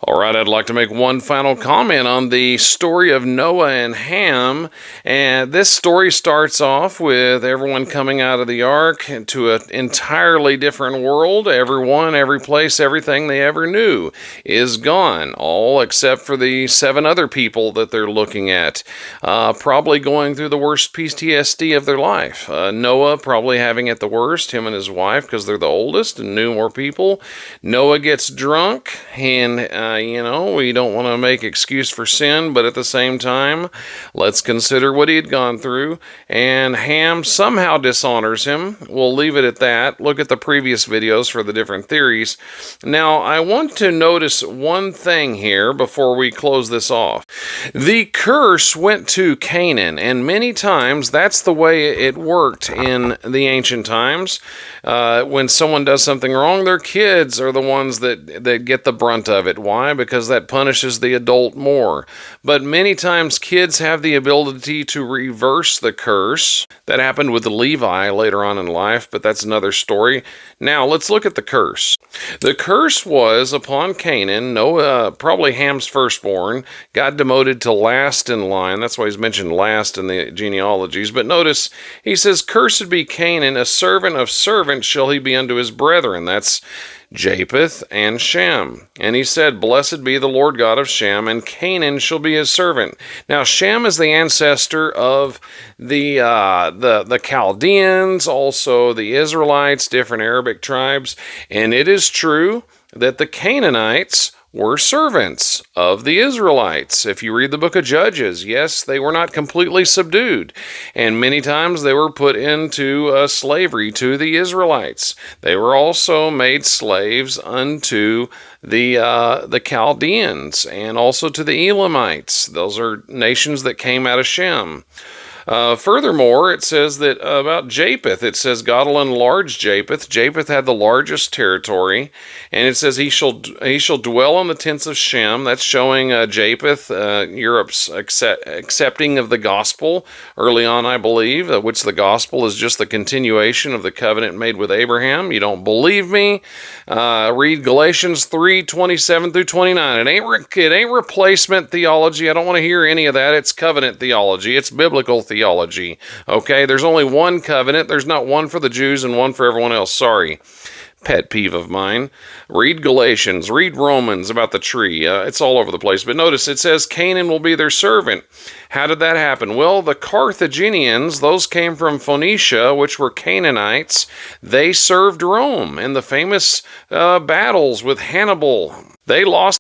All right, I'd like to make one final comment on the story of Noah and Ham. And this story starts off with everyone coming out of the ark into an entirely different world. Everyone, every place, everything they ever knew is gone, all except for the 7 other people that they're looking at, probably going through the worst PTSD of their life. Noah probably having it the worst, him and his wife, because they're the oldest and knew more people. Noah gets drunk, and we don't want to make excuse for sin, but at the same time, let's consider what he had gone through. And Ham somehow dishonors him. We'll leave it at that. Look at the previous videos for the different theories. Now, I want to notice one thing here before we close this off. The curse went to Canaan, and many times that's the way it worked in the ancient times. When someone does something wrong, their kids are the ones that get the brunt of it. Why? Because that punishes the adult more. But many times kids have the ability to reverse the curse. That happened with Levi later on in life, but that's another story. Now, let's look at the curse. The curse was upon Canaan. Noah, probably Ham's firstborn, got demoted to last in line. That's why he's mentioned last in the genealogies. But notice, he says, "Cursed be Canaan, a servant of servants shall he be unto his brethren." That's Japheth and Shem. And he said, "Blessed be the Lord God of Shem, and Canaan shall be his servant." Now, Shem is the ancestor of the Chaldeans, also the Israelites, different Arabic tribes. And it is true that the Canaanites were servants of the Israelites. If you read the book of Judges, yes, they were not completely subdued. And many times they were put into slavery to the Israelites. They were also made slaves unto the Chaldeans and also to the Elamites. Those are nations that came out of Shem. Furthermore, it says that about Japheth, it says God will enlarge Japheth. Japheth had the largest territory, and it says he shall dwell on the tents of Shem. That's showing Japheth, Europe's accepting of the gospel early on, I believe, which the gospel is just the continuation of the covenant made with Abraham. You don't believe me? Read Galatians 3:27 through 29. It ain't replacement theology. I don't want to hear any of that. It's covenant theology. It's biblical theology. Okay, there's only one covenant. There's not one for the Jews and one for everyone else. Sorry. Pet peeve of mine. Read Galatians, read Romans about the tree. It's all over the place. But notice it says Canaan will be their servant. How did that happen? Well, the Carthaginians, those came from Phoenicia, which were Canaanites. They served Rome in the famous battles with Hannibal. They lost